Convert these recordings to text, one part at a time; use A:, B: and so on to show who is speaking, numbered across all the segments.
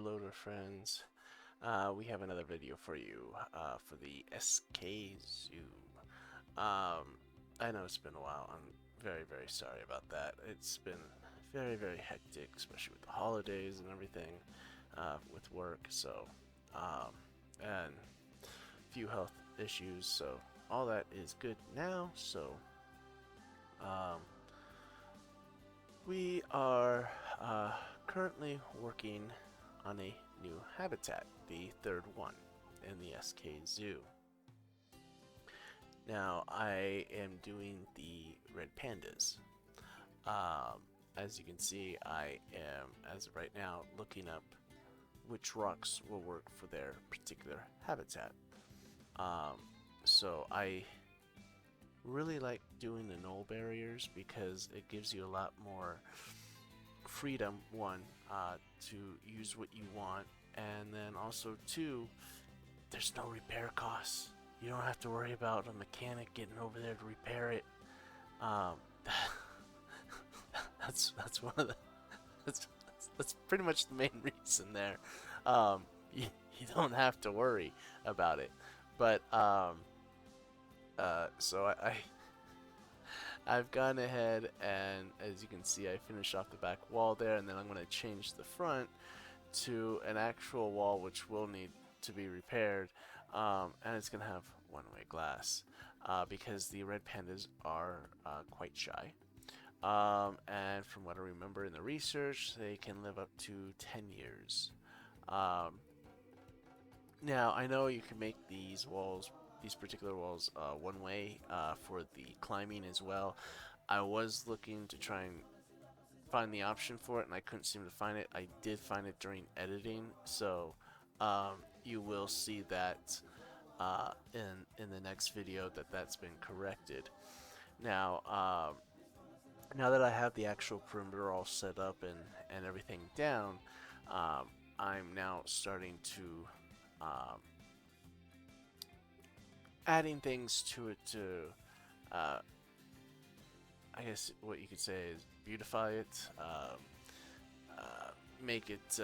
A: hello to friends. We have another video for you for the SK Zoo. I know it's been a while. I'm very sorry about that. It's been very hectic, especially with the holidays and everything with work. And a few health issues. So all that is good now. Um, we are currently working on a new habitat, the third one in the SK Zoo. Now, I am doing the red pandas. Um, as you can see, I am, as of right now, looking up which rocks will work for their particular habitat. Um, so I really like doing the null barriers because it gives you a lot more freedom, one, to use what you want, and then also two, there's no repair costs. You don't have to worry about a mechanic getting over there to repair it. Um, that's one of the that's pretty much the main reason there. Um, you, you don't have to worry about it. But so I've gone ahead and, as you can see, I finished off the back wall there, and then I'm going to change the front to an actual wall which will need to be repaired, and it's going to have one-way glass because the red pandas are quite shy. And from what I remember in the research, they can live up to 10 years. Um, Now, I know you can make these particular walls, one way for the climbing as well. I was looking to try and find the option for it, and I couldn't seem to find it. I did find it during editing, so you will see that in the next video that's been corrected. Now, now that I have the actual perimeter all set up and everything down, I'm now starting to um, adding things to it to, uh, I guess what you could say is beautify it, make it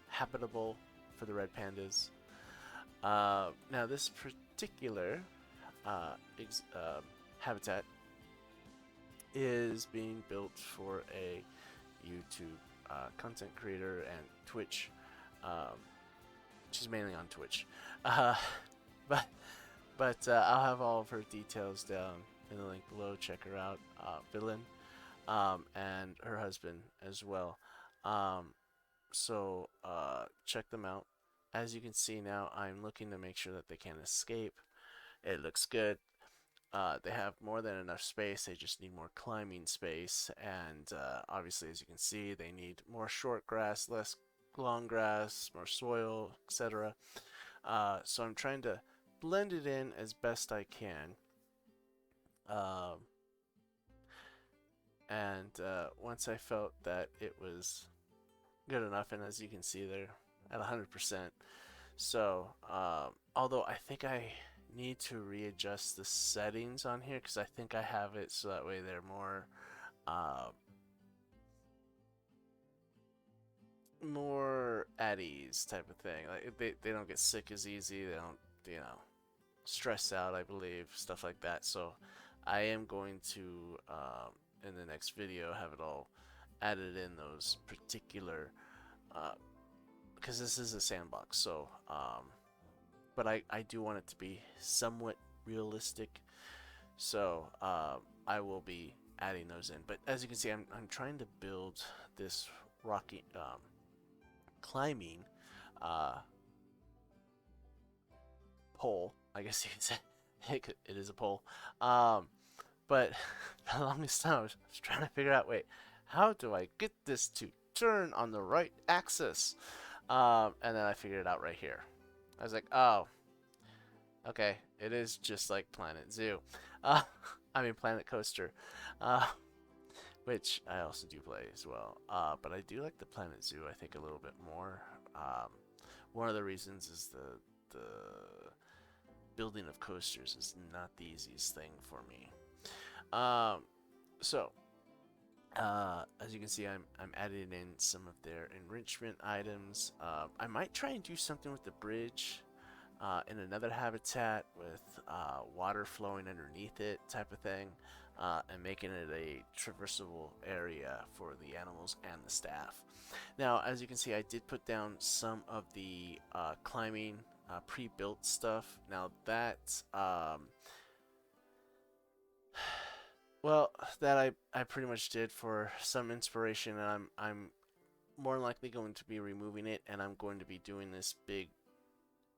A: habitable for the red pandas. Now, this particular uh, habitat is being built for a YouTube content creator and Twitch. Um, she's mainly on Twitch, uh, but I'll have all of her details down in the link below. Check her out, Villanelle, and her husband as well. Check them out. As you can see now, I'm looking to make sure that they can't escape. It looks good. They have more than enough space. They just need more climbing space, and obviously, as you can see, they need more short grass, less long grass, more soil, etc. So I'm trying to blend it in as best I can. Um, Once I felt that it was good enough, and as you can see, they're at 100%. So, although I think I need to readjust the settings on here because I think I have it so that way they're more at ease type of thing. Like they don't get sick as easy. They don't stress out. I believe stuff like that. So I am going to in the next video have it all added in those particular because this is a sandbox. So but I do want it to be somewhat realistic. So I will be adding those in. But as you can see, I'm trying to build this rocky climbing uh, pole. I guess you could say it is a pole. But for the longest time, I was trying to figure out, wait, how do I get this to turn on the right axis? And then I figured it out right here. I was like, oh, okay, it is just like Planet Zoo. Uh, I mean, Planet Coaster. Uh, which I also do play as well. But I do like the Planet Zoo, I think, a little bit more. One of the reasons is the building of coasters is not the easiest thing for me. Um, so As you can see, I'm adding in some of their enrichment items. I might try and do something with the bridge in another habitat with water flowing underneath it, type of thing, and making it a traversable area for the animals and the staff. Now, as you can see, I did put down some of the climbing pre-built stuff. Now that well, that I pretty much did for some inspiration, and I'm more likely going to be removing it, and I'm going to be doing this big,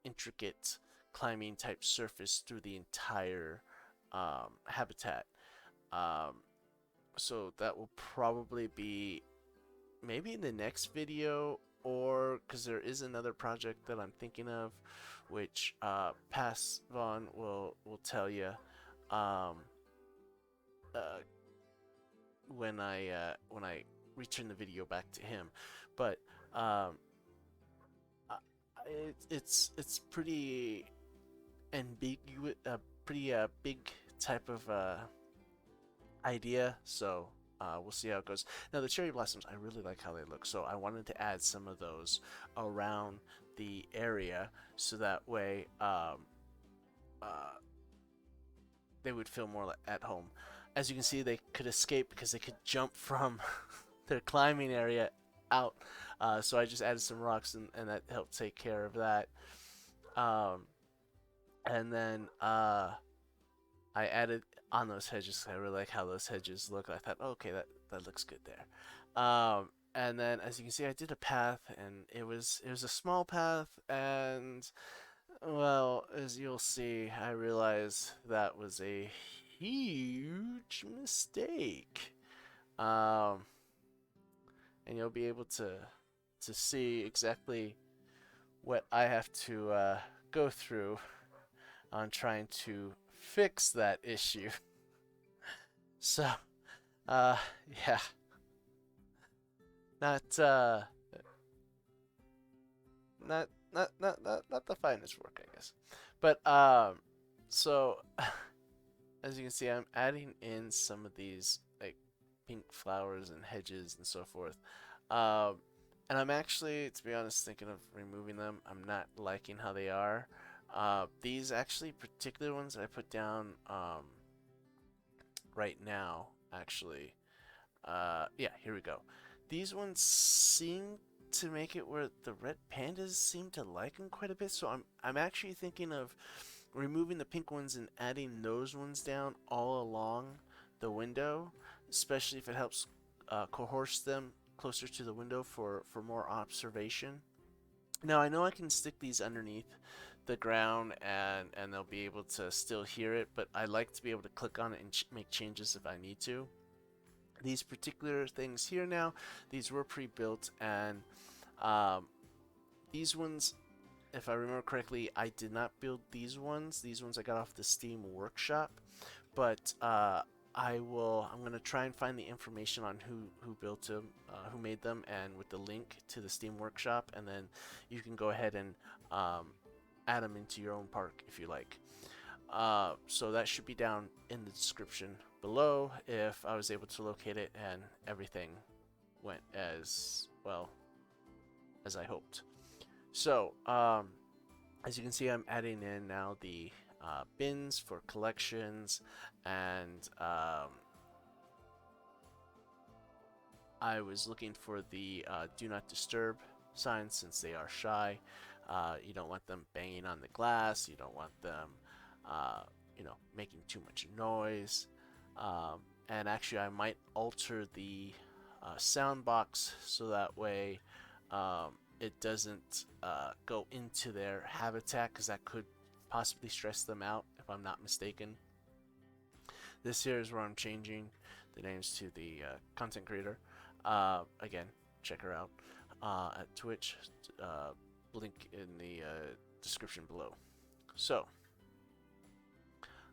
A: intricate climbing type surface through the entire habitat. Um, so that will probably be maybe in the next video, or because there is another project that I'm thinking of, which Pass Vaughn will tell you. Um, uh, when I return the video back to him, but um, it's pretty ambiguous, pretty big type of idea. So we'll see how it goes. Now the cherry blossoms, I really like how they look, so I wanted to add some of those around the area, so that way uh, they would feel more at home. As you can see, they could escape because they could jump from their climbing area out. So I just added some rocks, and that helped take care of that. Um, and then I added on those hedges. I really like how those hedges look. I thought, oh, okay, that looks good there. And then, as you can see, I did a path, and it was a small path, and well, as you'll see, I realized that was a huge mistake. Um, and you'll be able to see exactly what I have to go through on trying to fix that issue. So, uh, yeah, not not the finest work, I guess. But so as you can see, I'm adding in some of these like pink flowers and hedges and so forth. Um, and I'm actually, to be honest, thinking of removing them. I'm not liking how they are. These actually particular ones that I put down right now, actually. Yeah, here we go. These ones seem to make it where the red pandas seem to like them quite a bit. So I'm actually thinking of removing the pink ones and adding those ones down all along the window, especially if it helps coerce them closer to the window for more observation. Now I know I can stick these underneath the ground, and they'll be able to still hear it, but I like to be able to click on it and make changes if I need to. These particular things here now, these were pre-built, and um, these ones, if I remember correctly, I did not build these ones. These ones I got off the Steam Workshop, but I'm gonna try and find the information on who built them, who made them, and with the link to the Steam Workshop, and then you can go ahead and add them into your own park if you like. So that should be down in the description below if I was able to locate it and everything went as well as I hoped. So, as you can see, I'm adding in now the bins for collections, and I was looking for the do not disturb signs since they are shy. You don't want them banging on the glass. You don't want them, making too much noise. And actually, I might alter the sound box so that way it doesn't go into their habitat, because that could possibly stress them out if I'm not mistaken. This here is where I'm changing the names to the content creator. Again, check her out at Twitch. Link in the description below. So,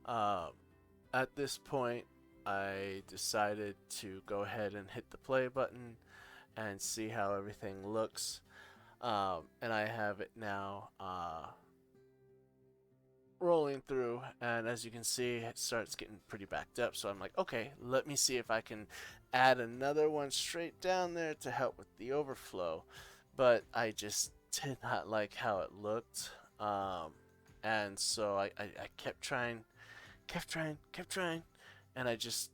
A: at this point, I decided to go ahead and hit the play button and see how everything looks. And I have it now rolling through, and as you can see, it starts getting pretty backed up. So I'm like, okay, let me see if I can add another one straight down there to help with the overflow. But I just did not like how it looked. And so I kept trying, kept trying, and I just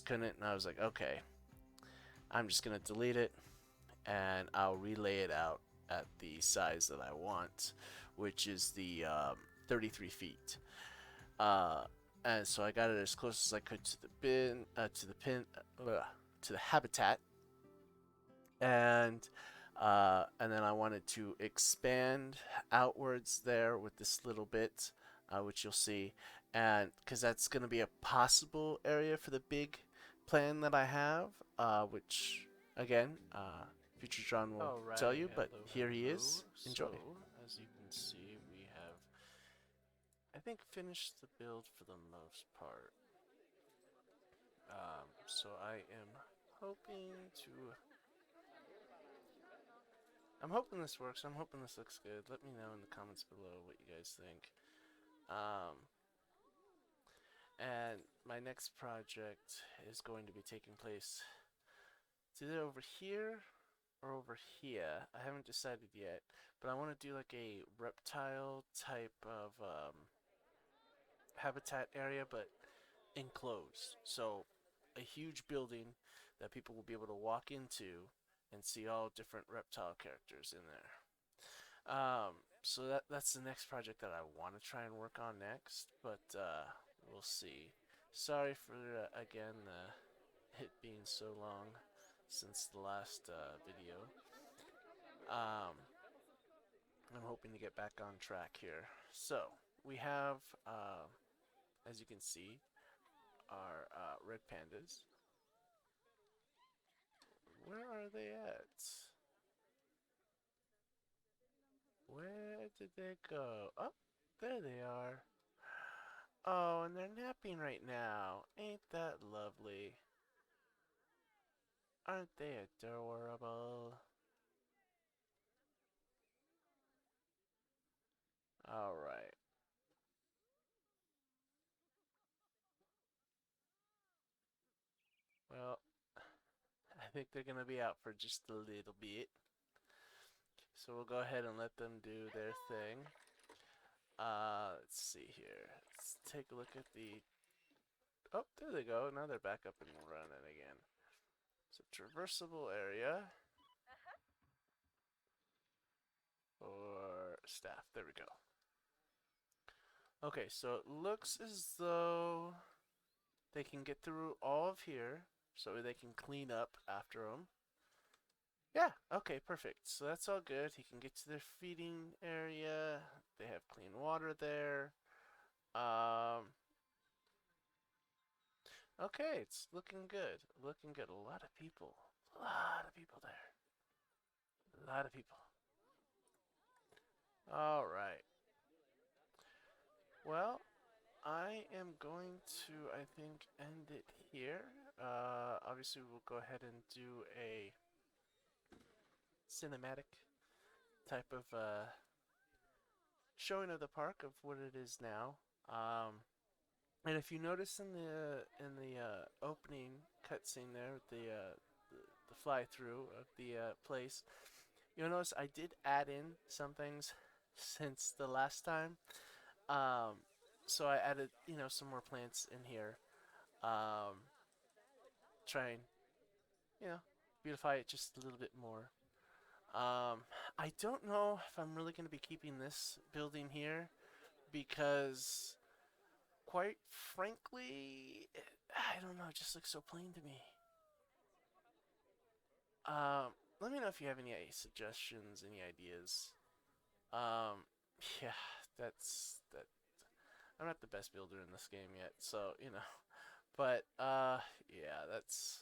A: couldn't. And I was like, okay, I'm just gonna delete it, and I'll relay it out at the size that I want, which is the 33 feet. Uh, and so I got it as close as I could to the to the habitat, and then I wanted to expand outwards there with this little bit, which you'll see, and because that's going to be a possible area for the big plan that I have, which again, future John will tell
B: Alrighty,
A: you, but
B: hello,
A: here he
B: hello.
A: is. Enjoy.
B: So, as you can see, we have, I think, finished the build for the most part. So I am hoping to, I'm hoping this works. I'm hoping this looks good. Let me know in the comments below what you guys think. Um, and my next project is going to be taking place. It's either over here or over here. I haven't decided yet, but I want to do like a reptile type of habitat area, but enclosed. So a huge building that people will be able to walk into and see all different reptile characters in there. So that's the next project that I want to try and work on next, but we'll see. Sorry for again it being so long since the last video. Um, I'm hoping to get back on track here. So we have, as you can see, our red pandas. Where are they at? Where did they go? Oh, there they are. Oh, and they're napping right now. Ain't that lovely? Aren't they adorable? Alright. Well, I think they're gonna be out for just a little bit. So we'll go ahead and let them do their thing. Let's see here. Let's take a look at the... Oh, there they go. Now they're back up and running again. So traversable area. Or staff. There we go. Okay, so it looks as though they can get through all of here, so they can clean up after them. Yeah, okay, perfect. So that's all good. He can get to their feeding area. They have clean water there. Um, okay, it's looking good. Looking good. A lot of people. A lot of people there. A lot of people. All right. Well, I am going to, I think, end it here. Obviously, we'll go ahead and do a cinematic type of showing of the park of what it is now. And if you notice in the opening cutscene there, with the fly through of the place, you'll notice I did add in some things since the last time. Um, so I added, some more plants in here. Um, try and, you know, beautify it just a little bit more. I don't know if I'm really going to be keeping this building here because, quite frankly, I don't know, it just looks so plain to me. Let me know if you have any suggestions, any ideas. Um, yeah, that's that. I'm not the best builder in this game yet, so But yeah, that's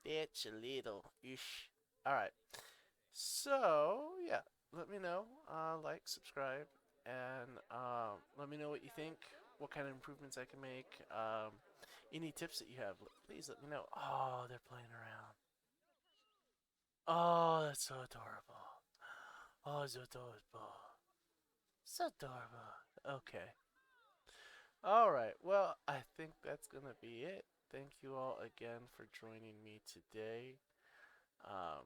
B: a little ish. All right. So yeah, let me know. Like, subscribe, and let me know what you think. What kind of improvements I can make. Any tips that you have, please let me know. Oh, they're playing around. Oh, that's so adorable. Oh, it's adorable. So adorable. Okay. All right. Well, I think that's gonna be it. Thank you all again for joining me today. Um,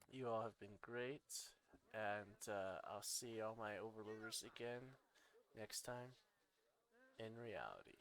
B: you all have been great, and I'll see all my overloaders again next time in reality.